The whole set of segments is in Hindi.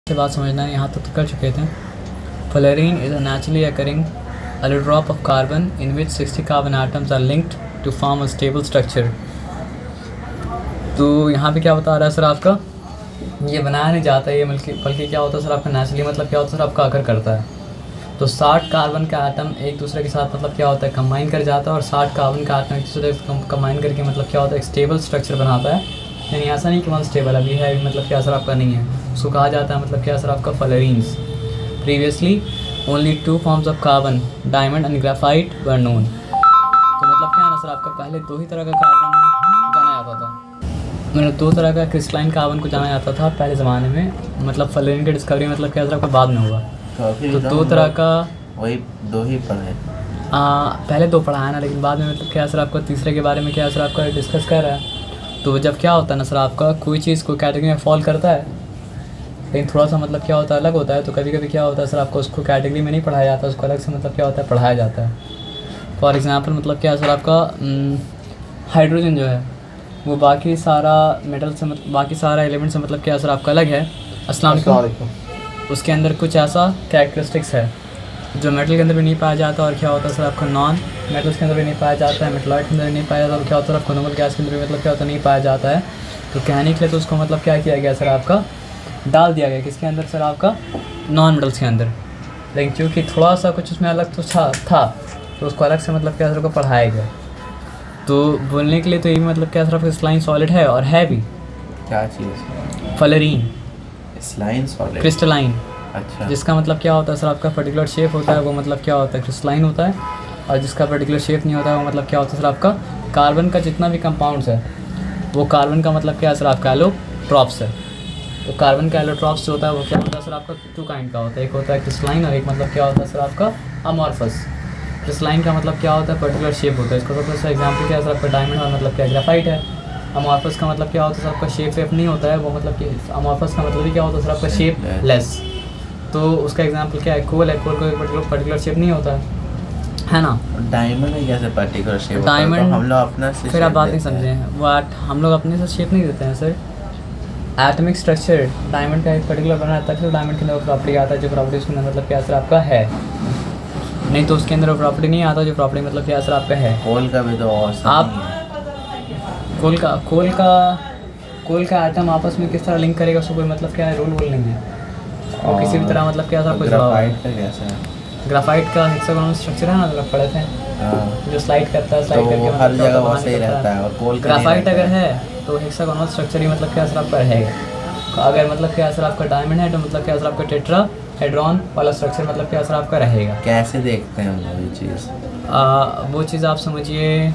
से बात समझना है, यहाँ तक तो कर चुके थे। Fluorine is a naturally occurring allotrope of carbon in which 60 carbon atoms are linked to form a stable structure। तो यहाँ पे क्या बता रहा है सर आपका, ये बनाया नहीं जाता है, ये बल्कि क्या होता है सर आपका नेचुरली मतलब क्या होता है सर आपका अकर करता है। तो 60 कार्बन का आटम एक दूसरे के साथ मतलब क्या होता है कंबाइन कर जाता है, और 60 कार्बन का आटम एक दूसरे से कंबाइन करके मतलब क्या होता है एक स्टेबल स्ट्रक्चर बनाता है। यानी ऐसा नहीं कि वन स्टेबल अभी है मतलब क्या सर आपका नहीं है, उसको कहा जाता है मतलब क्या सर आपका fluorines. Previously only 2 forms of carbon, diamond and graphite were known. तो मतलब क्या है ना सर आपका पहले 2 ही तरह का कार्बन जाना जाता था, मतलब 2 तरह का क्रिस्टलाइन कार्बन को जाना जाता था पहले ज़माने में। मतलब फ्लोरीन की डिस्कवरी मतलब क्या सर आपका बाद में हुआ। तो 2 तरह का वही 2 ही पढ़े, पहले 2 पढ़ा है ना, लेकिन बाद में मतलब क्या सर आपका तीसरे के बारे में क्या सर आपका डिस्कस कर रहा है। तो जब क्या होता है ना सर आपका कोई चीज़ को कैटेगरी में फॉल करता है, लेकिन थोड़ा सा मतलब क्या होता है अलग होता है, तो कभी कभी क्या होता है सर आपको उसको कैटेगरी में नहीं पढ़ाया जाता, उसको अलग से मतलब क्या होता है पढ़ाया जाता है। फॉर एग्ज़ाम्पल मतलब क्या सर आपका हाइड्रोजन जो है वो बाकी सारा मेटल से बाकी सारा एलिमेंट से मतलब क्या सर आपका अलग है। अस्सलाम वालेकुम। उसके अंदर कुछ ऐसा कैरेक्टरिस्टिक्स है जो मेटल के अंदर भी नहीं पाया जाता, और क्या होता है सर आपका नॉन मेटल्स के अंदर भी नहीं पाया जाता है, मेटलॉइड के अंदर भी नहीं पाया जाता, और क्या होता है आपको नॉर्मल गैस के अंदर भी मतलब क्या होता है नहीं पाया जाता है। तो कहने के लिए तो उसको मतलब क्या किया गया सर आपका डाल दिया गया किसके अंदर सर आपका नॉन मेटल्स के अंदर, लेकिन क्योंकि थोड़ा सा कुछ उसमें अलग तो था तो उसको अलग से मतलब क्या सर को पढ़ाया गया। तो बोलने के लिए तो ये भी मतलब क्या सर आपका स्लाइन सॉलिड है, और है भी क्या चीज़? फ्लोरीन स्लाइन सॉलिड, क्रिस्टलाइन। अच्छा, जिसका मतलब क्या होता है सर आपका पर्टिकुलर शेप होता है वो मतलब क्या होता है क्रिस्टलाइन होता है, और जिसका पर्टिकुलर शेप नहीं होता है वो मतलब क्या होता है सर आपका कार्बन का जितना भी कंपाउंड्स है वो कार्बन का मतलब क्या है सर आपका एलोट्रॉप्स है। तो कार्बन का एलोट्रॉप्स जो होता है वो क्या होता है सर आपका 2 काइंड का होता है, एक होता है क्रिस्टलाइन और एक मतलब क्या होता है सर आपका अमॉर्फस। क्रिस्टलाइन का मतलब क्या होता है पर्टिकुलर शेप होता है, इसका सबसे अच्छा एग्जाम्पल क्या है सर आपका डायमंड और मतलब क्या ग्रेफाइट है। अमॉर्फस का मतलब क्या होता है सर आपका शेप वेप नहीं होता है, वो मतलब कि अमॉर्फस का मतलब ही क्या होता है सर आपका शेप लेस। तो उसका एग्जाम्पल क्या है, कोल है, कोल को पर्टिकुलर शेप नहीं होता है ना। डायमंड में कैसे पर्टिकुलर शेप? डायमंड हम लोग अपना से फिर आप बात नहीं समझे हैं, वो हम लोग अपने से शेप नहीं देते हैं सर। एटमिक स्ट्रक्चर डायमंड का एक पर्टिकुलर बना रहता है, फिर डायमंड के अंदर प्रॉपर्टी आता है जो प्रॉपर्टी उसके अंदर मतलब क्या सर आपका है, नहीं तो उसके अंदर प्रॉपर्टी नहीं आता जो प्रॉपर्टी मतलब क्या सर आपका है। कोल का भी तो आप कोल का आइटम आपस में किस तरह लिंक करेगा उसको कोई मतलब क्या है रूल नहीं है, और किसी भी तरह मतलब क्या सर कुछ ग्राफाइट का कैसा है? ग्राफाइट का हेक्सागोनल स्ट्रक्चर है ना, जो पढ़े थे, जो स्लाइड करता है, स्लाइड तो करके हर मतलब जगह बाहर वैसे ही निकलता रहता है, और कोल का ग्राफाइट अगर है तो हेक्सागोनल स्ट्रक्चर ही मतलब क्या सर आपका रहेगा। अगर मतलब क्या सर आपका डायमंड है तो मतलब क्या सर आपका टेट्राहेड्रॉन वाला स्ट्रक्चर मतलब क्या सर आपका रहेगा। कैसे देखते हैं हम लोग ये चीज़? वो चीज़ आप समझिए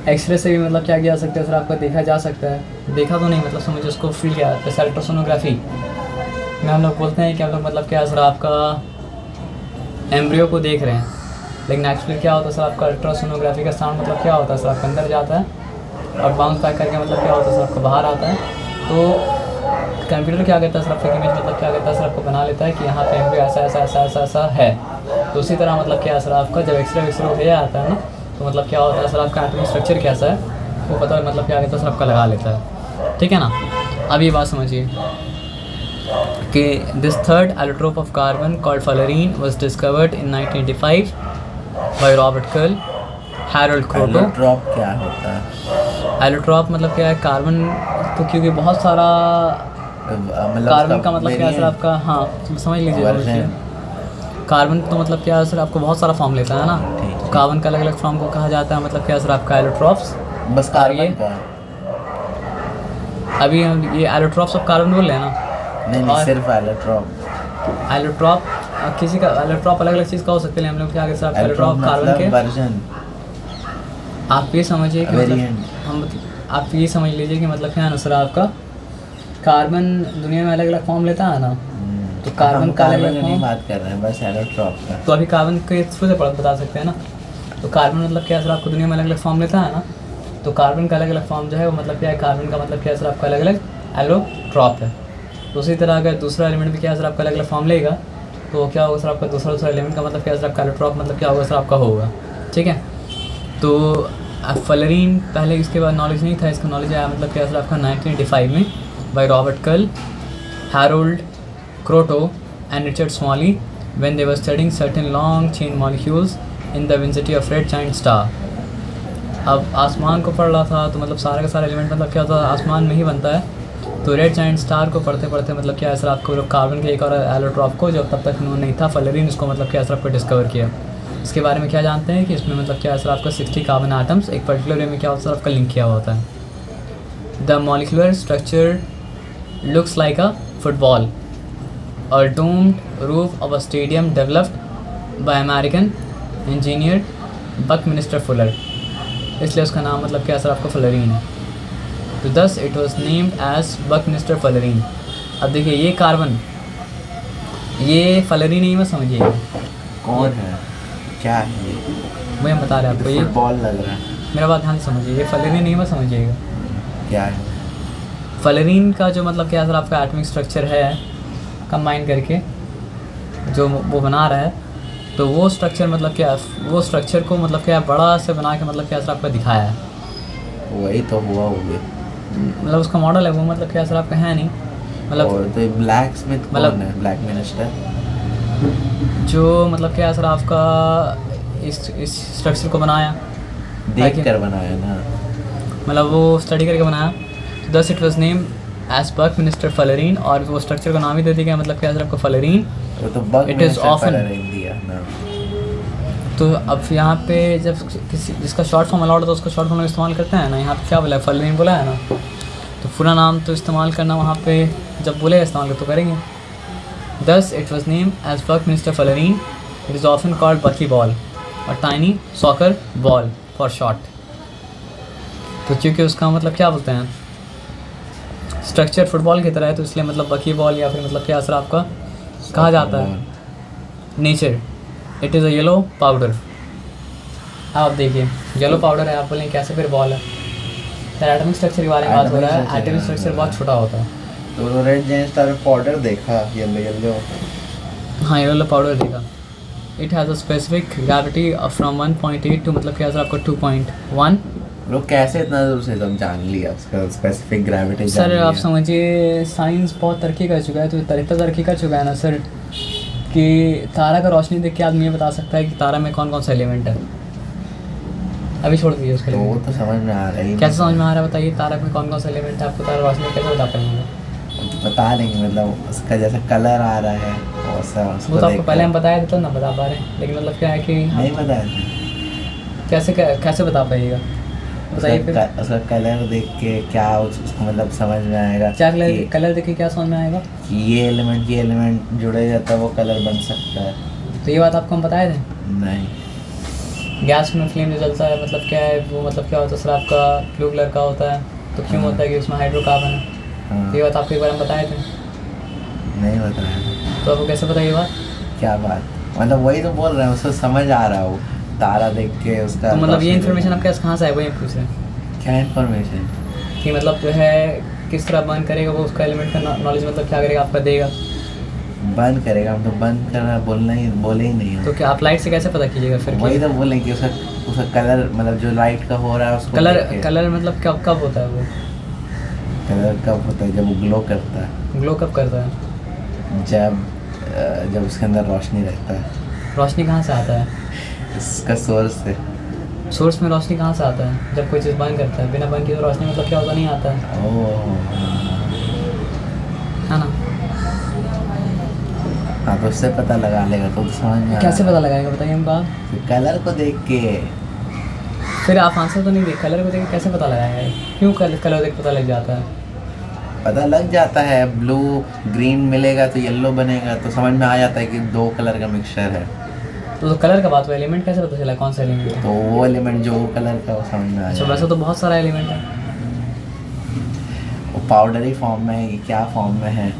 एक्सरे से भी मतलब क्या किया जा सकता है सर आपका देखा जा सकता है, देखा तो नहीं मतलब समझिए उसको फील किया जाता है। अल्ट्रासोनोग्राफी में हम लोग बोलते हैं कि हम लोग मतलब क्या सर आपका एम्ब्रियो को देख रहे हैं, लेकिन एक्चुअली क्या होता है सर आपका अल्ट्रासोनोग्राफी का साउंड मतलब क्या होता है सर आपका अंदर जाता है और बाउंस बैक करके मतलब क्या होता है सर आपका बाहर आता है। तो कंप्यूटर क्या करता है सर आपका इमेज मतलब क्या करता है सर आपको बना लेता है कि यहाँ पे एम्ब्रियो ऐसा ऐसा ऐसा ऐसा ऐसा है। तो उसी तरह मतलब क्या सर आपका जब एक्सरे हो गया आता है ना, तो मतलब क्या होता है सर आपका एटॉमिक स्ट्रक्चर कैसा है वो पता मतलब क्या करता है सर आपका लगा लेता है, ठीक है ना। अब ये बात समझिए कि this third allotrope of carbon called fullerene was discovered in 1985 by Robert Curl, Harold Kroto. Allotrope क्या होता है? एलोट्रॉप मतलब क्या है कार्बन, तो क्योंकि बहुत सारा मतलब कार्बन का मतलब क्या है सर आपका, हाँ समझ लीजिए कार्बन तो मतलब क्या है सर आपको बहुत सारा फॉर्म लेता है ना, तो कार्बन का अलग अलग फॉर्म को कहा जाता है मतलब क्या है सर आपका एलोट्रॉप्स। बस कार्बन का? अभी हम ये एलोट्रॉप्स ऑफ कार्बन बोल रहे हैं ना। नहीं सिर्फ एलोट्रॉप। एलोट्रॉप किसी का एलोट्रॉप अलग अलग चीज़ का हो सकते हैं, हम लोग क्या आगे सर एलोट्रॉप कार्बन के वर्जन। आप ये समझिए कि आप ये समझ लीजिए कि मतलब क्या है ना सर आपका कार्बन दुनिया में अलग अलग फॉर्म लेता है ना, तो कार्बन का अलग अलग फॉर्म बात कर रहे हैं बस एलोट्रॉप का। तो अभी कार्बन के थ्रू से बता सकते हैं ना। तो कार्बन मतलब क्या सर आपको दुनिया में अलग अलग फॉर्म लेता है ना, तो कार्बन का अलग अलग फॉर्म जो है वो मतलब क्या है कार्बन का मतलब क्या है सर आपका अलग अलग एलोट्रॉप है। तो उसी तरह अगर दूसरा एलिमेंट भी क्या है सर आपका अलग अलग फॉर्म लेगा तो क्या होगा सर आपका दूसरा एलिमेंट का मतलब क्या है सर आपका एलोट्रॉप मतलब क्या होगा सर आपका होगा, ठीक है। तो फ्लोरीन पहले इसके बाद नॉलेज नहीं था, इसका नॉलेज आया मतलब क्या सर आपका 1985 में bye Robert curl, Harold Kroto and Richard Smalley when they were studying certain long chain molecules in the vicinity of red giant star. अब आसमान को पढ़ रहा था तो मतलब सारे का सारा एलिमेंट मतलब क्या होता है आसमान में ही बनता है। तो रेड जाइंट स्टार को पढ़ते पढ़ते मतलब क्या असर आपको लोग कार्बन के एक और एलोट्रॉप को जो तब तक नहीं था फलरीन उसको मतलब क्या असर आपको डिस्कवर किया। इसके बारे में क्या जानते हैं कि इसमें मतलब क्या असर आपका 60 कार्बन आटम्स एक पर्टिकुलर वे में क्या होता है आपका लिंक किया हुआ होता है। The molecular structure looks like a football, a domed roof of a stadium developed by American engineer Buckminster Fuller, इसलिए उसका नाम मतलब क्या सर आपका फलरीन है। तो thus it was named as Buckminster Fullerene। अब देखिए ये कार्बन ये फलरीन नहीं मत समझिएगा। कौन है, क्या है ये? वही हम बता रहे हैं आपको, ये फुटबॉल लग रहा है। मेरा बात ध्यान से समझिए, ये फलरीन नहीं मत समझिएगा। क्या है? फलरीन का जो मतलब क्या सर आपका एटॉमिक स्ट्रक्चर है कंबाइन करके जो वो बना रहा है, तो वो स्ट्रक्चर मतलब क्या वो स्ट्रक्चर को मतलब क्या बड़ा से बना के मतलब क्या सर आपका दिखाया है। वही तो हुआ होगा, मतलब उसका मॉडल है वो मतलब क्या सर आपका है नहीं मतलब और तो ब्लैक स्मिथ मतलब- कौन है? ब्लैक मिनिस्टर जो मतलब क्या सर आपका इस स्ट्रक्चर को बनाया देख कर बनाया ना। मतलब वो स्टडी करके बनाया। Thus it was name as Buckminster fullerene, और वो स्ट्रक्चर को नाम ही दे दिया गया मतलब क्या सर आपका फलरीन। वो तो बग It is often- दिया ना। तो अब यहाँ पे जब किसी जिसका शॉर्ट फॉर्म अलाउड होता है उसका शॉर्ट फॉर्म इस्तेमाल करते हैं ना। यहाँ पे क्या बोला है, फलरीन बोला है ना, तो पूरा नाम तो इस्तेमाल करना वहाँ पे जब बोले इस्तेमाल तो करेंगे। Thus it was name as Buckminster fullerene. It is often called bucky ball or tiny soccer ball for short. तो क्योंकि उसका मतलब क्या बोलते हैं स्ट्रक्चर फुटबॉल की तरह है, तो इसलिए मतलब बकी बॉल या फिर मतलब क्या असर आपका कहा जाता है। Nature it is a yellow powder. आप देखिए येलो पाउडर है, आप बोलें कैसे फिर बॉल है। यार एटॉमिक स्ट्रक्चर के बारे में बात हो रहा है, एटॉमिक स्ट्रक्चर बहुत छोटा होता है। तो रेड जाइंट स्टार पाउडर देखा, येलो येलो। हाँ येलो पाउडर देखा। It has a specific gravity from 1.8 two मतलब क्या सर आपको 2.1। लोग कैसे इतना दूर से सब जान लिया उसका स्पेसिफिक ग्रेविटी? सर आप समझिए साइंस बहुत तरक्की कर चुका है, तो इतना तरक्की कर चुका है ना सर कि तारा का रोशनी देख के आदमी ये बता सकता है कि तारा में कौन कौन सा एलिमेंट है। अभी छोड़ दीजिए उसके तो वो लिए। तो समझ में आ रहा है। कैसे समझ में आ रहा है बताइए, तारा में कौन कौन सा एलिमेंट है आपको तारा रोशनी कैसे बता पाएंगे? बता लेंगे, मतलब उसका जैसा कलर आ रहा है और सा उसको वो तो आपको देख पहले कर- हम बताए थे तो ना बता पा रहे हैं, लेकिन मतलब क्या है कि नहीं बताया था। कैसे बता पाइएगा बताइए फिर। उसका कलर देख के क्या उसको मतलब समझ में आएगा क्या कि- कलर देखिए क्या समझ में आएगा? कि ये एलिमेंट जुड़े जाता है वो कलर बन सकता है। तो ये बात आपको हम बताए थे। नहीं, गैस में फ्लेम जो जलता है मतलब क्या है वो मतलब क्या होता है सर आपका ब्लू कलर का होता है, तो क्यों होता है कि उसमें हाइड्रोकार्बन है। हाँ, तो ये बात आपको एक बार हम बताए थे, नहीं बताया। तो आपको कैसे पता ये बात? क्या बात, मतलब वही तो बोल रहे हैं, उसको समझ आ रहा हो तारा देख के उसका। तो मतलब ये रोशनी इन्फॉर्मेशन देख- आप कैसे कहाँ से आए वो ये पूछ रहे हैं क्या इन्फॉर्मेशन? कि मतलब जो है किस तरह बर्न करेगा वो उसका एलिमेंट का नॉलेज मतलब क्या करेगा आपका देगा। बंद करेगा, हम तो बंद करना बोले ही नहीं तो हो। क्या आप लाइट से कैसे पता कीजिएगा फिर वही कि तो बोले कि उसका कलर मतलब जो लाइट का हो रहा है उसको देख के- कलर मतलब कब होता है वो कलर कब होता है? जब वो ग्लो करता है, ग्लो कब करता है? जब उसके अंदर रोशनी रहता है। रोशनी कहाँ से आता है? इसका सोर्स से। सोर्स में रोशनी कहाँ से आता है? जब कोई चीज़ बर्न करता है बिना बर्न किए तो रोशनी मतलब क्या होता नहीं आता है, है ना। हाँ, तो उससे पता लगा लेगा तो समझ में कैसे पता लगाएगा बताइए हमको आप? कलर को देख के। फिर आप आंसर तो नहीं देख, कलर को देख के कैसे पता लगाएगा? क्यों कलर देख के पता लग जाता है? पता लग जाता है, ब्लू ग्रीन मिलेगा तो येलो बनेगा, तो समझ में आ जाता है कि दो कलर का मिक्सचर है। तो कलर का बात हुआ, एलिमेंट कैसे पता चला कौन सा एलिमेंट है? तो वो एलिमेंट जो कलर का वो समझ में आ अच्छा जाएगा। वैसे तो बहुत सारा एलिमेंट है। वो पाउडरी फॉर्म में है कि क्या फॉर्म में है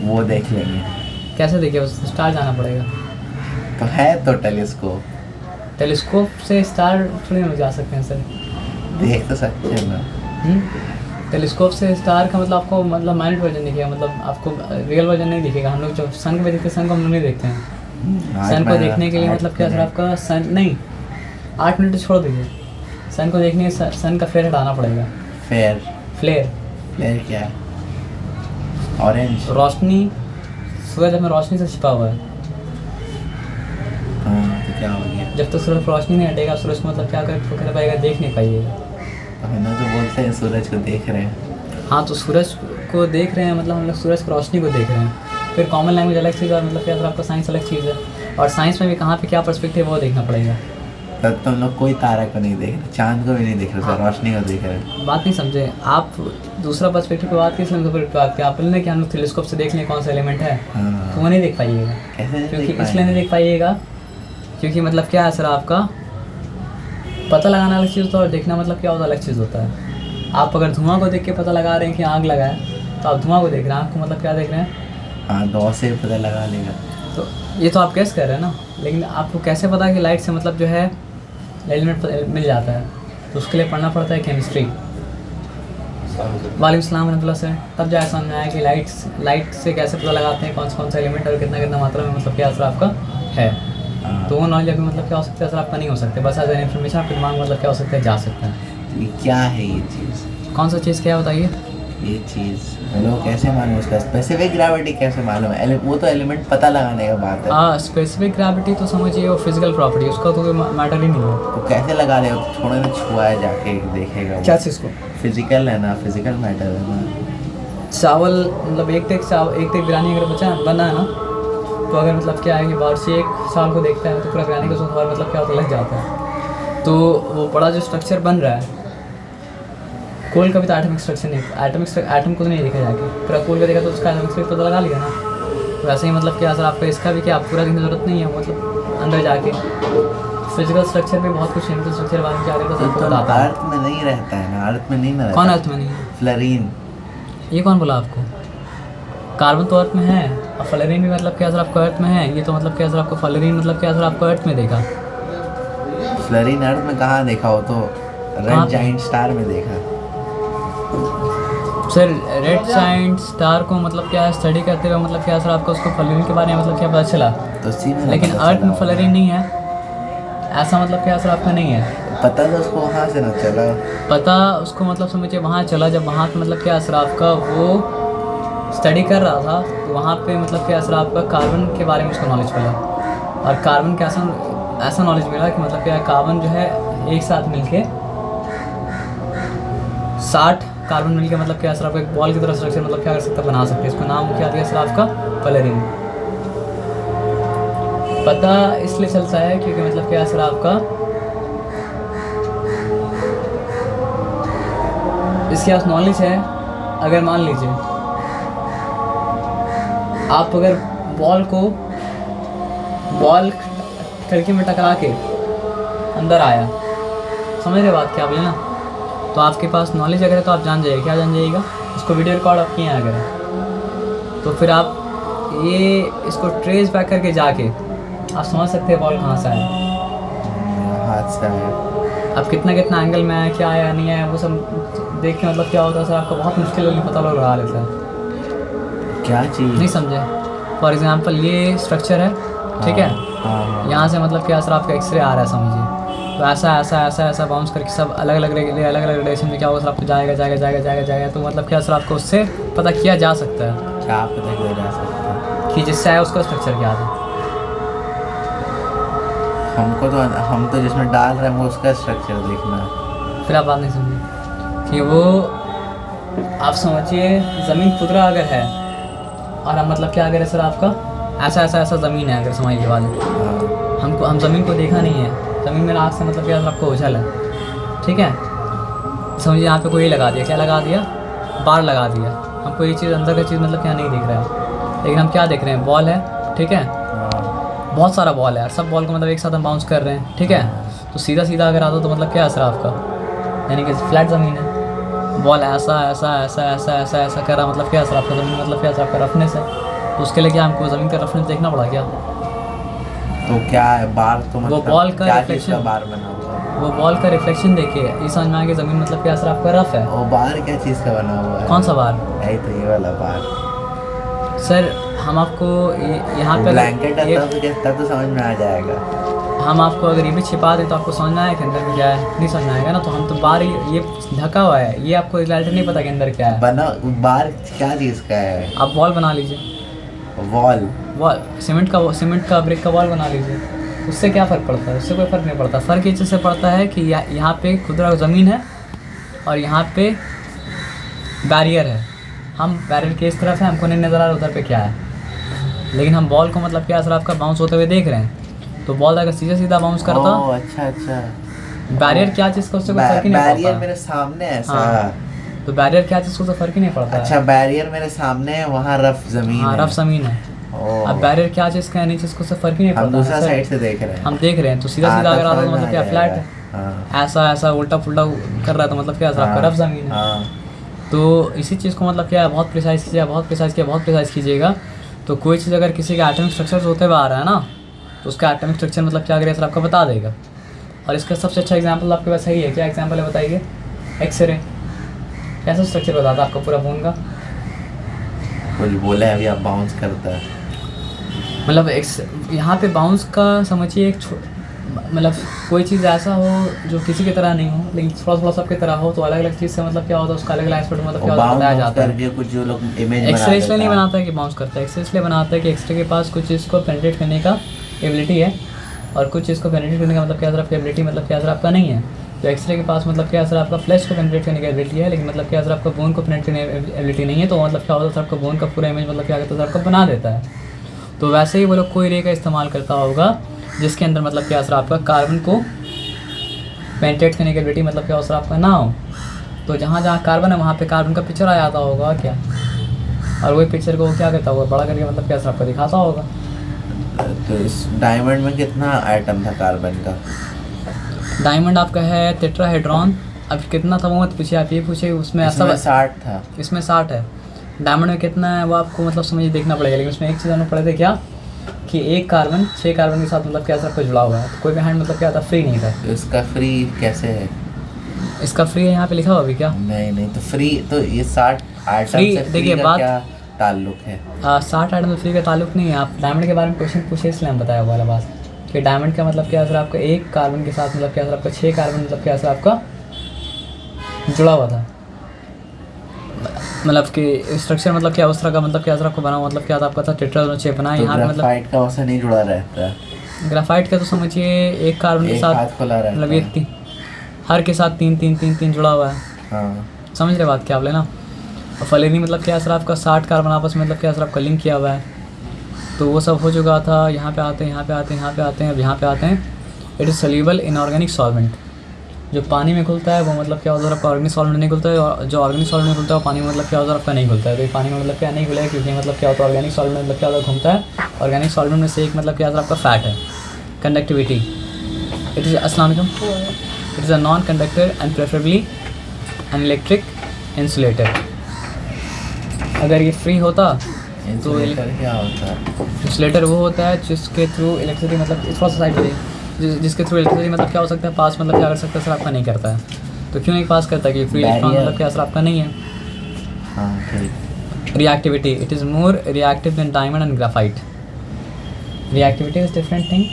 वो देख लेंगे। कैसे देखिए, बस स्टार जाना पड़ेगा। तो है तो टेलीस्कोप, टेलीस्कोप से स्टार थोड़ी हम जा सकते हैं सर। देख तो सकते हैं ना। टेलीस्कोप से स्टार का मतलब आपको मतलब माइनर वर्जन दिखेगा, मतलब आपको रियल वर्जन नहीं दिखेगा। हम लोग जो सन को भी देखते हैं, सन को हम लोग नहीं देखते हैं। सन को देखने के लिए मतलब क्या सर आपका सन नहीं 8 मिनट छोड़ दीजिए। सन को देखने सन का फ्लेयर हटाना पड़ेगा। फेयर फ्लेयर फ्लेयर क्या है? ऑरेंज। रोशनी, सूरज हमें रोशनी से छिपा हुआ है। हाँ तो क्या हो गया? जब तक सूरज रोशनी नहीं हटेगा, सूरज को मतलब क्या कर पाएगा, देख नहीं पाइएगा। तो है ना, तो बोलते हैं सूरज को देख रहे हैं। हाँ तो सूरज को देख रहे हैं मतलब हम लोग सूरज की रोशनी को देख रहे हैं। फिर कॉमन लैंग्वेज अलग चीज़ है, मतलब क्या आपका साइंस अलग चीज़ है, और साइंस में भी कहाँ पे क्या पर्सपेक्टिव है वो देखना पड़ेगा। तब तुम लोग कोई तारा को नहीं देख रहे, चांद को भी नहीं देख रहे, सिर्फ रोशनी को देख रहे। बात नहीं समझे आप, दूसरा पर्सपेक्टिव पे बात की, इसलिए बात की आप बोले कि हम लोग टेलीस्कोप से देख लें कौन सा एलिमेंट है, हाँ। तो वो नहीं देख पाइएगा। कैसे नहीं क्योंकि देख इसलिए नहीं देख पाइएगा क्योंकि मतलब क्या है सर, आपका पता लगाना अलग चीज़ होता है और देखना मतलब क्या होता है अलग चीज़ होता है। आप अगर धुआं को देख के पता लगा रहे हैं कि आग लगा है, तो आप धुआं को देख रहे हैं, आग को मतलब क्या देख रहे हैं? हाँ, 2 से पता लगा लेगा। तो ये तो आप कैसे कर रहे हैं ना, लेकिन आपको कैसे पता कि लाइट से मतलब जो है एलिमेंट मिल जाता है? तो उसके लिए पढ़ना पड़ता है केमिस्ट्री। वालेकुम सलाम रहमतुल्लाह से, तब जाए समझ में आया कि लाइट से कैसे पता लगाते हैं कौन सा एलिमेंट और कितना कितना मात्रा में मतलब क्या असर आपका है। तो वो नॉलेज अभी मतलब क्या हो सकता है सर, आपका नहीं हो सकता, बस एज एन इन्फॉर्मेशन आपके दिमाग में मतलब क्या हो सकता है, जा सकता है। ये क्या है ये चीज़? कौन सा चीज़ क्या है बताइए? ये चीज़ लोग कैसे मालूम, उसका स्पेसिफिक ग्रेविटी कैसे मालूम है? वो तो एलिमेंट पता लगाने का बात है। हाँ, स्पेसिफिक ग्रेविटी तो समझिए वो फिजिकल प्रॉपर्टी, उसका तो कोई मैटर ही नहीं है। तो कैसे लगा रहे हो? थोड़ा ना छुआ है, जाके देखेगा वो। क्या चीज़ को? फिजिकल है ना, फिजिकल मैटर है ना। चावल मतलब एक टेक बिरयानी अगर बना है ना, तो अगर मतलब क्या है कि बाहर से 1 साल को देखता है तो पूरा बिरयानी का स्वाद मतलब क्या होता है, लग जाता है। तो वो बड़ा जो स्ट्रक्चर बन रहा है, कोल का भी तो एटमिक स्ट्रक्चर नहीं, एटम को तो नहीं देखा जाके, पूरा कोल का देखा तो उसका एटमिक स्ट्रक्चर पता लगा लिया ना। तो ऐसे ही मतलब क्या सर आपका इसका भी, क्या आप पूरा देखने की जरूरत नहीं है, मतलब अंदर जाके फिजिकल स्ट्रक्चर पे बहुत कुछ केमिकल स्ट्रक्चर बारे में क्या रहता है सबको बताता है। अर्थ में नहीं रहता है ना, अर्थ में नहीं ना रहता। कौन अर्थ में नहीं है? फ्लोरीन। ये कौन बोला आपको? कार्बन तो अर्थ में है, और फ्लोरीन भी मतलब क्या सर आपको अर्थ में है। ये तो मतलब क्या सर आपको फ्लोरीन मतलब क्या सर आपको अर्थ में देखा? फ्लोरीन अर्थ में कहाँ देखा हो? तो रेड जाइंट स्टार में देखा। सर रेड जाइंट स्टार को मतलब क्या स्टडी करते हुए मतलब क्या सर आपको उसको फ्लोरीन के बारे में मतलब क्या पता चला? तो लेकिन अर्थ में फ्लोरीन नहीं है, ऐसा मतलब क्या सर आपका नहीं है। पता तो उसको वहाँ से ना चला, पता उसको मतलब समझिए वहाँ चला, जब वहाँ पे मतलब क्या असर आपका वो स्टडी कर रहा था, तो वहाँ पे मतलब क्या असर आपका कार्बन के बारे में उसको नॉलेज मिला। और कार्बन का ऐसा नॉलेज मिला कि मतलब क्या कार्बन जो है एक साथ मिलके 60 कार्बन मिलके मतलब क्या असर आपका एक बॉल की तरह स्ट्रक्चर मतलब क्या कर सकता बना सकते हैं। इसका नाम क्या दिया सर आपका? फ्लोरीन। पता इसलिए चलता है क्योंकि मतलब क्या असर आपका इसके पास नॉलेज है। अगर मान लीजिए आप अगर बॉल खिड़की में टकरा के अंदर आया, समझ रहे बात क्या बोले ना, तो आपके पास नॉलेज अगर है तो आप जान जाइए, क्या जान जाइएगा? इसको वीडियो रिकॉर्ड आप किए हैं अगर, तो फिर आप ये इसको ट्रेस बैक करके जाके आप समझ सकते हैं बॉल कहाँ से आया, हाथ से आया, अब कितना एंगल में आया, क्या आया नहीं आया, वो सब देख के मतलब क्या होता है सर आपको बहुत मुश्किल होगी पता लगा लेता है। क्या चीज़ नहीं समझे? फॉर एग्जांपल ये स्ट्रक्चर है, ठीक है, यहाँ से मतलब क्या सर आपका एक्सरे आ रहा है समझिए, तो ऐसा बाउंस करके सब अलग अलग डायरेक्शन में क्या होगा सर आपको जाएगा, तो मतलब क्या सर आपको उससे पता किया जा सकता है, क्या पता किया जा सकता है कि जिससे आया उसका स्ट्रक्चर क्या था। हम तो जिसमें डाल रहे हैं वो उसका स्ट्रक्चर देखना है। फिर आप बात नहीं समझे कि वो आप समझिए ज़मीन खुदरा अगर है और हम मतलब क्या अगर है सर आपका ऐसा ज़मीन है, अगर समझिए बात, हम ज़मीन को देखा नहीं है, ज़मीन में आँख से मतलब क्या आपको उछल है, ठीक है, समझिए यहाँ पे कोई लगा दिया, क्या लगा दिया, बार लगा दिया, हमको ये चीज़ अंदर का चीज़ मतलब क्या नहीं दिख रहा है, लेकिन हम क्या देख रहे हैं, बॉल है, ठीक है, बहुत सारा बॉल है, सब बॉल को मतलब एक साथ हम बाउंस कर रहे हैं, ठीक है, तो सीधा अगर आता तो मतलब क्या असर आपका, यानी कि फ्लैट ज़मीन है, बॉल ऐसा कर रहा, मतलब क्या असर आपका ज़मीन मतलब क्या असर आपका रफनेस है, तो उसके लिए क्या हमको ज़मीन का रफनेस देखना पड़ा क्या? तो क्या है बार, तो मतलब वो बॉल का रिफ्लेक्शन, बार बना हुआ है, वो बॉल का रिफ्लेक्शन देखिए ये समझ में आ गया ज़मीन मतलब क्या असर आपका रफ है। वो बार क्या चीज़ का बना हुआ है? कौन सा बार? यही तो ये वाला बार सर हम आपको यहाँ पे ब्लैंकेट तब तो समझ में आ जाएगा। हम आपको अगर ये भी छिपा दें तो आपको समझ में आएगा कि अंदर में क्या है, नहीं समझ में आएगा ना। तो हम तो बाहर ये ढका हुआ है, ये आपको रियलिटी नहीं पता कि अंदर क्या है। बना बाहर क्या चीज़ का है? आप वॉल बना लीजिए, वॉल सीमेंट का ब्रिक का वॉल बना लीजिए, उससे क्या फ़र्क पड़ता है? उससे कोई फ़र्क नहीं पड़ता। फ़र्क इस चीज़ से पड़ता है कि यहाँ पे खुदरा ज़मीन है और यहाँ पे बैरियर है। हम बैरियर के इस तरफ है, हमको नहीं नज़र आ रहा उधर पे क्या है, लेकिन हम बॉल को मतलब क्या असर आपका बाउंस होते हुए देख रहे हैं। तो बॉल अगर सीधा बाउंस करता, अच्छा बैरियर क्या चीज़ का उससे कोई फ़र्क ही नहीं पड़ता। बैरियर मेरे सामने है ऐसा। हाँ, तो बैरियर क्या चीज़ को तो फ़र्क ही नहीं पड़ता। अच्छा, बैरियर मेरे सामने है, वहाँ रफ जमीन हाँ, है। रफ ज़मीन है। अब बैरियर क्या चीज़ का है, नहीं चीज़ को उससे फ़र्क ही नहीं पड़ता। हम दूसरा साइड से देख रहे हैं, हम देख रहे हैं तो सीधा अगर आता तो मतलब क्या फ्लैट है, ऐसा उल्टा पुल्टा कर रहा है तो मतलब क्या आपका रफ ज़मीन है। तो इसी चीज़ को मतलब क्या है, बहुत प्रिसाइज कीजिएगा। तो कोई चीज़ अगर किसी का एटॉमिक स्ट्रक्चर होते हुए आ रहा है ना, तो उसका एटॉमिक स्ट्रक्चर मतलब क्या करेगा सर आपको बता देगा। और इसका सबसे अच्छा एग्जांपल आपके पास सही है, क्या एग्जांपल है बताइए? एक्सरे कैसा स्ट्रक्चर बताता है आपको पूरा बोन का? कुछ बोले अभी आप बाउंस करता है, मतलब यहाँ पे बाउंस का समझिए एक मतलब कोई चीज़ ऐसा हो जो किसी की तरह नहीं हो लेकिन थोड़ा सबकी तरह हो, तो अलग अलग चीज़ से मतलब क्या होता है उसका अलग अलग एस्पेक्ट मतलब क्या होता है बताया जाता है। कुछ जो लोग इमेज एक्सरे इसलिए नहीं बनाता है कि बाउंस करता है, एक्सरे इसलिए बनाता है कि एक्सरे के पास कुछ चीज़ को पेनिट्रेट करने का एबिलिटी है और कुछ चीज़ को पेनिट्रेट करने का मतलब क्या आपका एबिलिटी मतलब क्या आपका नहीं है। तो एक्सरे के पास मतलब क्या आपका फ्लैश को पेनिट्रेट करने की एबिलिटी है, लेकिन मतलब क्या आपका बोन को पेनिट्रेट करने की एबिलिटी नहीं है। तो मतलब क्या होता है आपका बोन का पूरा इमेज मतलब क्या करता है आपका बना देता है। तो वैसे ही वो लोग कोई रे का इस्तेमाल करता होगा जिसके अंदर मतलब क्या असर आपका कार्बन को पेनिट्रेट करने की एबिलिटी मतलब क्या असर आपका ना हो। तो जहाँ जहाँ कार्बन है वहाँ पे कार्बन का पिक्चर आ जाता होगा क्या, और वही पिक्चर को क्या करता होगा बड़ा करके मतलब क्या असर आपको दिखाता होगा। तो इस डायमंड में कितना आइटम था कार्बन का? डायमंड आपका है टेट्राहेड्रॉन। अब कितना था वो मत पूछिए, आप ये पूछिए। उसमें ऐसा 60 था, इसमें 60 है। डायमंड में कितना है वो आपको मतलब समझिए देखना पड़ेगा, लेकिन उसमें एक चीज़ हमें पड़े थे क्या कि एक कार्बन 6 कार्बन के साथ मतलब क्या सबको जुड़ा हुआ है। तो कोई भी हैंड मतलब क्या था फ्री नहीं था। तो इसका फ्री कैसे है? इसका फ्री है यहाँ पे लिखा हुआ अभी क्या? नहीं तो फ्री तो ये 60 आइटम फ्री से फ्री देखिए का बात क्या ताल्लुक है? 60 आइटम फ्री का ताल्लुक नहीं है। आप डायमंड के बारे में क्वेश्चन पूछे इसलिए हम बताया वाला बात कि डायमंड का मतलब क्या असर आपका एक कार्बन के साथ मतलब क्या असर आपका 6 कार्बन मतलब क्या असर आपका जुड़ा हुआ था। मतलब कि स्ट्रक्चर मतलब क्या उस तरह का मतलब क्या असर आपको बना मतलब क्या था आपका था टेट्राहेड्रॉन शेप बना। तो यहाँ पे मतलब ग्रेफाइट का वैसे नहीं जुड़ा रहता है। ग्राफाइट का तो समझिए एक कार्बन के एक साथ हाथ खुला रहता मतलब है। ये हर के साथ तीन जुड़ा हुआ है। हाँ, समझ रहे बात क्या आप लेना। और फलेनी मतलब क्या असर आपका 60 कार्बन आपस में मतलब क्या असर आपका लिंक किया हुआ है। तो वो सब हो चुका था। यहाँ पे आते हैं अब यहाँ पे आते हैं। It is soluble in organic solvent. जो पानी में घुलता है वो मतलब क्या होता है आपका ऑर्गेनिक सॉल्वेंट नहीं घुलता है, और जो ऑर्गेनिक सॉल्वेंट में घुलता है वो पानी में मतलब क्या होता है आपका नहीं घुलता है। तो ये पानी में मतलब क्या नहीं घुलेगा क्योंकि मतलब क्या होता है ऑर्गेनिक सॉल्वेंट मतलब क्या होता है घूमता है। ऑर्गेनिक सॉल्वेंट में से एक मतलब क्या होता है आपका फैट है। कंडक्टिविटी इट इज़ अस्सलाम वालेकुम it is a non conductor and preferably an electric insulator. अगर ये फ्री होता तो इंसुलेटर क्या होता है? इंसुलेटर वो होता है जिसके थ्रू इलेक्ट्रिसिटी मतलब थोड़ा सा साइड जिसके थ्रू इलेक्ट्रिसिटी मतलब क्या हो सकता है पास मतलब क्या कर सकता है सर आपका नहीं करता है। तो क्यों नहीं पास करता कि फ्री इलेक्ट्रॉन मतलब क्या सर आपका नहीं है। हाँ ठीक। Reactivity it is more reactive than diamond and graphite. Reactivity is different thing,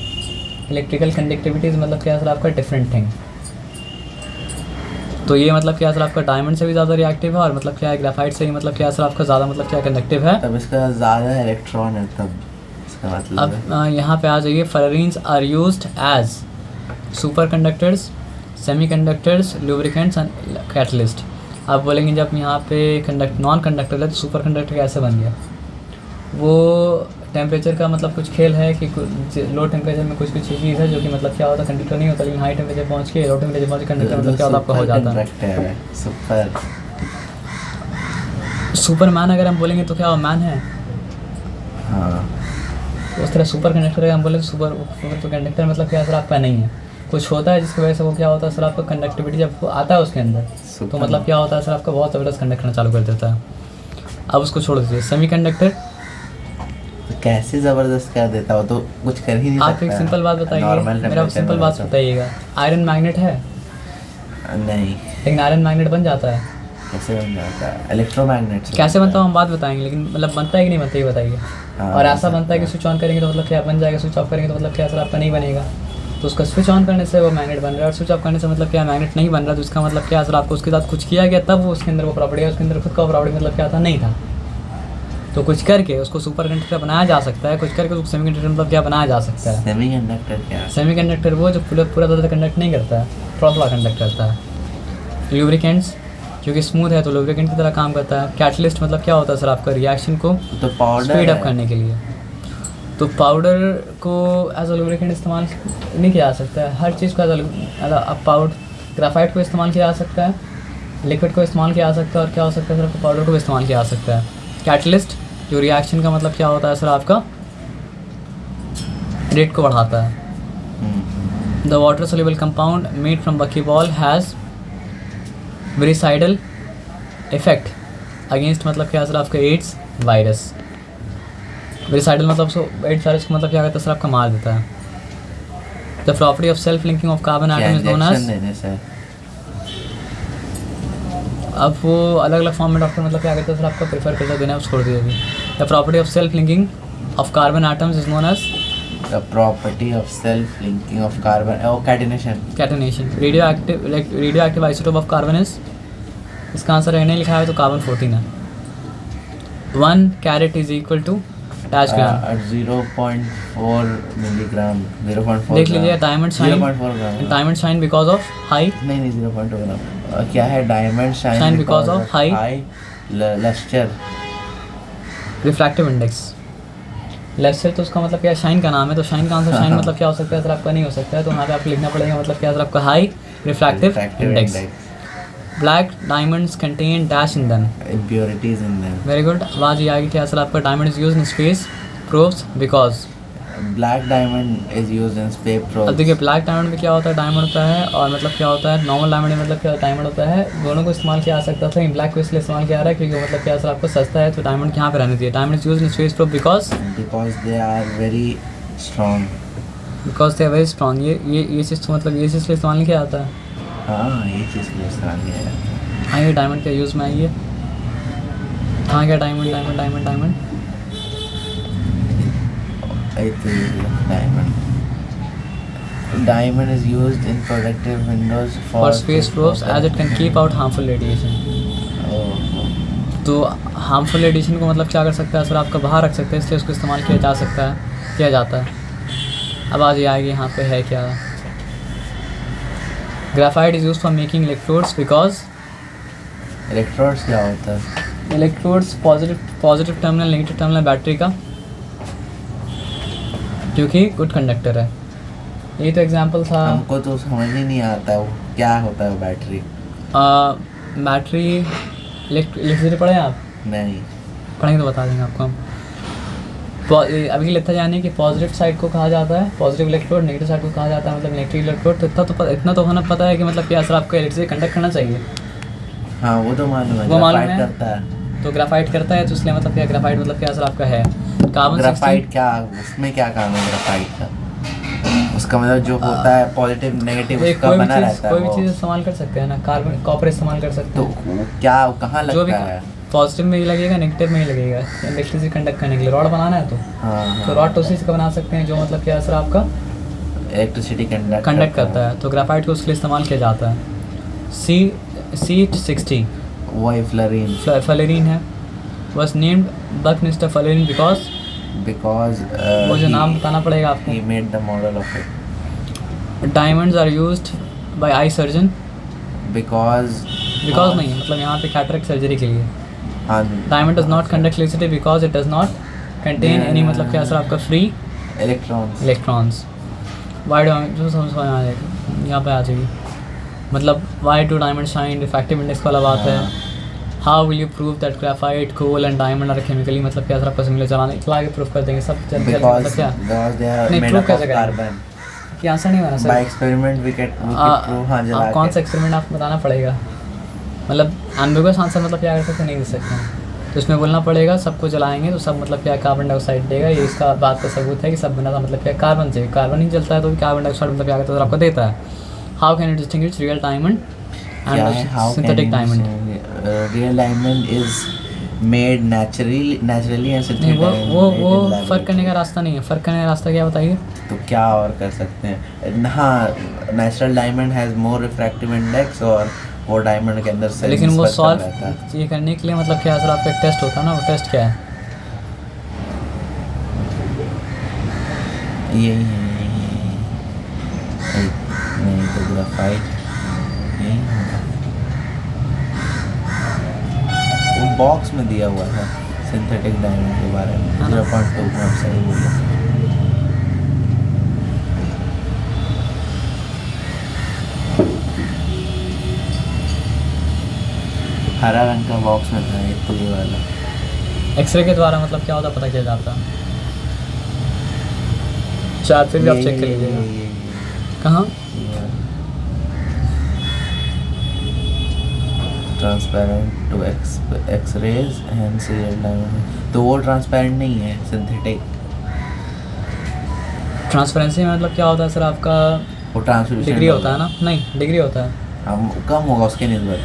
electrical conductivity is मतलब क्या सर आपका डिफरेंट थिंग। तो ये मतलब क्या सर आपका डायमंड से भी ज़्यादा रिएक्टिव है और मतलब क्या है ग्राफाइट से ही मतलब क्या सर आपका ज़्यादा मतलब क्या कंडक्टिव है। तब इसका ज़्यादा इलेक्ट्रॉन है तब इसका मतलब अब यहाँ पे आ जाइए। Fullerenes are used as superconductors, semiconductors, lubricants and catalyst. आप बोलेंगे जब यहाँ पे नॉन कंडक्टर है तो सुपर कंडक्टर कैसे बन गया? वो टेम्परेचर का मतलब कुछ खेल है कि लो टेम्परेचर में कुछ चीज़ है जो कि मतलब क्या होता है कंडक्टर नहीं होता, लेकिन हाई टेम्परेचर पहुँच के लो टेम्परेचर पहुँच के कंडक्टर मतलब क्या होता है आपका हो जाता है। सुपरमैन अगर हम बोलेंगे तो क्या वो मैन है? हाँ, तो उस तरह सुपर कंडक्टर अगर हम बोले तो सुपर कंडक्टर मतलब क्या सर आपका नहीं है। कुछ होता है जिसकी वजह से वो क्या होता है सर आपका कंडक्टिविटी जब वो आता है उसके अंदर तो मतलब क्या होता है सर आपका बहुत ज़बरदस्त कंडक्ट करना चालू कर देता है। अब उसको छोड़ दीजिए। सेमी कंडक्टर तो कैसे ज़बरदस्त कर देता हो, तो कुछ कर ही नहीं सकता। आप एक सिंपल बात बताइए, मेरा सिंपल बात बताइएगा। आयरन मैग्नेट है नहीं, लेकिन आयरन मैग्नेट बन जाता है। कैसे बन जाता है? इलेक्ट्रोमैग्नेट कैसे बनता है हम बात बताएंगे, लेकिन मतलब बनता है कि नहीं बनता ये बताइए। हाँ, और ऐसा बनता है कि स्विच ऑन करेंगे तो मतलब क्या बन जाएगा, स्विच ऑफ करेंगे तो मतलब क्या सर आपका नहीं बनेगा। तो तो उसका स्विच ऑन करने से वो मैग्नेट बन रहा है, और स्विच ऑफ करने से मतलब क्या मैग्नेट नहीं बन रहा। तो इसका मतलब क्या, सर आपको उसके साथ कुछ किया गया तब वो उसके अंदर वो प्रॉपर्टी है, उसके अंदर खुद का प्रॉपर्टी मतलब क्या था, नहीं था। तो कुछ करके उसको सुपर कंडक्टर बनाया जा सकता है, कुछ करके उसको सेमी कंडक्टर मतलब क्या बनाया जा सकता है। सेमीकंडक्टर क्या? सेमी कंडक्टर वो जो पूरा तरह कंडक्ट नहीं करता है, थोड़ा थोड़ा कंडक्ट करता है। लुब्रिकेंट्स क्योंकि स्मूथ है तो लुब्रिकेंट की तरह काम करता है। कैटलिस्ट मतलब क्या होता है सर आपका, रिएक्शन को तो पाउडर स्पीड अप करने के लिए। तो पाउडर को एज अ लुब्रिकेंट इस्तेमाल नहीं किया जा सकता है, हर चीज़ को एज अ पाउडर, ग्राफाइट को इस्तेमाल किया जा सकता है, लिक्विड को इस्तेमाल किया जा सकता है, और क्या हो सकता है सर आपको, पाउडर को भी इस्तेमाल किया जा सकता है। कैटलिस्ट जो रिएक्शन का मतलब क्या होता है सर आपका, रेट को बढ़ाता है। The water soluble compound made from buckyball has virucidal effect against मतलब क्या सर आपका, एड्स वायरस। वेरिसाइडल मतलब सो एड्स वायरस को मतलब क्या करता है सर आपका, मार देता है। The property of self linking of carbon atom is known as, अब वो अलग अलग फॉर्म में डॉक्टर मतलब क्या करते हैं सर आपका, प्रेफर करता देना छोड़ दिया अभी। The property of self linking of carbon atoms is known as, the property of self linking of carbon, oh catenation. Catenation. Radioactive isotope of carbon is, इसका आंसर है नहीं लिखा है तो कार्बन 14 है। 1 carat is equal to dash gram, 0.4 milligram, 0.4 देख लीजिए। Diamond shine, 0.4 gram. Diamond shine because of high, नहीं 0.2 ग्राम। क्या है? Diamond Shine shine because of high lustre. Refractive index. Lecture तो उसका मतलब क्या है, शाइन का नाम है, तो शाइन का आंसर शाइन मतलब क्या हो सकता है सर आपका, नहीं हो सकता है। तो वहाँ पे आपको लिखना पड़ेगा मतलब क्या सर आपका, high refractive index. Black diamonds contain dash in them, impurities in them. Very good. आवाज ये आगे क्या सर आपका, diamond is used in space probes because, Black diamond is used in space अब probes. देखिए ब्लैक डायमंड में क्या होता है, डायमंड होता है, और मतलब क्या होता है नॉर्मल डायमंड में मतलब क्या डायमंड होता है, दोनों को इस्तेमाल किया जा सकता था। ब्लैक को इसलिए इस्तेमाल किया जा रहा है क्योंकि मतलब क्या सर आपको सस्ता है, तो डायमंड यहाँ पे रहने चाहिए। Diamond is used in space probe because They are very strong. They are very strong. ये चीज़ तो मतलब ये चीज़ के लिए इस्तेमाल नहीं किया जाता है। हाँ, ये चीज़ के लिए इस्तेमाल किया जाता है। हाँ, ये डायमंड का यूज़ में आइए। हाँ क्या diamond diamond diamond diamond I think diamond. Diamond is used in protective windows for space probes as it can keep out harmful radiation. Oh. तो हार्मफुल रेडिएशन को मतलब क्या कर सकता है सर आपका, बाहर रख सकते हैं, इसलिए उसको इस्तेमाल किया जा सकता है, किया जाता है। अब आज ये आएगी यहाँ पे है क्या, graphite is use for making electrodes because, electrodes क्या होता है? Electrodes positive terminal negative terminal battery का, क्योंकि गुड कंडक्टर है। यही तो एग्जांपल था। हमको तो समझ ही नहीं आता वो क्या होता है बैटरी। बैटरी इलेक्ट्रिसिटी पढ़े आप? नहीं पढ़ेंगे तो बता देंगे आपको हम। अभी लेता जाने कि पॉजिटिव साइड को कहा जाता है पॉजिटिव इलेक्ट्रोड, नेगेटिव साइड को कहा जाता है मतलब नेगेटिव इलेक्ट्रोड। तो इतना तो होना पता है कि मतलब क्या सर आपको इलेक्ट्रिसिटी कंडक्ट करना चाहिए। हाँ वो तो मालूम है, वो मालूम ग्राफाइट है। करता है। तो ग्राफाइट करता है, तो इसलिए मतलब क्या ग्राफाइट मतलब क्या सर आपका है कार्बन। ग्राफाइट क्या, उसमें क्या काम है ग्राफाइट का? उसका मतलब जो होता है पॉजिटिव नेगेटिव उसका बना रहता है। कोई भी चीज़ इस्तेमाल कर सकते हैं ना, कार्बन कॉपर इस्तेमाल कर सकते तो हैं। क्या कहाँ जो भी लगता है? पॉजिटिव में ही लगेगा नेगेटिव में ही लगेगा, इलेक्ट्रिसिटी कंडक्ट करने के लिए रॉड बनाना है तो हाँ तो रॉड तो उसी से बना सकते हैं जो मतलब क्या सर आपका इलेक्ट्रिसिटी कंडक्ट करता है। तो ग्राफाइट को उसके लिए इस्तेमाल किया जाता है। C60 वही फ्लोरीन। फ्लोरीन है, was named Buckminster Fullerene because वो जो नाम बताना पड़ेगा आपको। he made the model of it. Diamonds are used by eye surgeon because नहीं मतलब यहाँ पे कैटरेक्ट सर्जरी के लिए। हाँ Diamond does not conduct electricity because it does not contain any मतलब क्या सर आपका free electrons. Why do जो समझ में आ जाएगा यहाँ पे आ जाएगी, मतलब why do diamond shine, refractive index वाला बात है। How will you prove that graphite, coal and diamond are chemically मतलब क्या सर आपका सिमिलर चला के प्रूफ कर देंगे सब मतलब क्या नहीं प्रूफ कैसे करेंगे कि आंसर नहीं होना sir. by experiment we can prove। हाँ जला कौन सा एक्सपेरिमेंट आपको बताना पड़ेगा, मतलब एम्बिगुअस आंसर मतलब क्या कर सकते नहीं दे सकते हैं। तो इसमें बोलना पड़ेगा सबको जलाएंगे तो सब मतलब क्या कार्बन डाइऑक्साइड देगा, ये इसका बात का सबूत है कि सब बना था मतलब क्या कार्बन से, कार्बन ही जलता है तो कार्बन डाइऑक्साइड मतलब क्या करता है तो आपको देता है। How can you distinguish real diamond and synthetic diamond? Real diamond is made naturally and नहीं, वो फ़र्क करने का रास्ता नहीं है। फ़र्क करने का रास्ता क्या बताइए? तो क्या और कर सकते हैं? हाँ, natural diamond has more refractive index, और वो डायमंड के अंदर से लेकिन वो निस्बत कम सॉल्व रहता है। ये करने के लिए मतलब क्या सर आपका एक टेस्ट होता है ना, वो टेस्ट क्या है? यही है, नहीं तो ग्राफाइट यही होगा। वो बॉक्स में दिया हुआ था सिंथेटिक डायमंड के बारे में, हाँ ना। 0.2 में आप सही बोले। हरा रंग का बॉक्स में था एक तो ये वाला। एक्सरे के द्वारा मतलब क्या होता है पता किया जाता है? शायद फिर भी आप चेक कर लीजिएगा। कहाँ? Transparent to X-rays and serial diamond, तो वो ट्रांसपेरेंट नहीं है, सिंथेटिक। ट्रांसपेरेंसी में मतलब क्या होता है सर आपका? वो ट्रांसल्यूशन डिग्री होता है ना? नहीं, डिग्री होता है। हम कम होगा उसके निस्बत।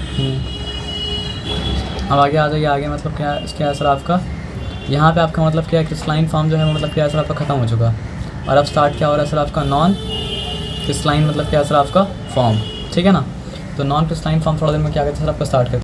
अब आगे आ जाइए। आगे मतलब क्या क्या सर आपका यहाँ पे आपका मतलब क्या क्रिस्टलाइन फॉर्म जो है वो मतलब क्या सर आपका ख़त्म हो चुका, और अब स्टार्ट क्या हो रहा है सर आपका नॉन क्रिस्टलाइन मतलब क्या सर आपका फॉर्म। ठीक है ना? तो नॉन क्रिस्टलाइन फॉर्म थोड़ा देर में क्या कहते हैं सर आपका स्टार्ट करते हैं।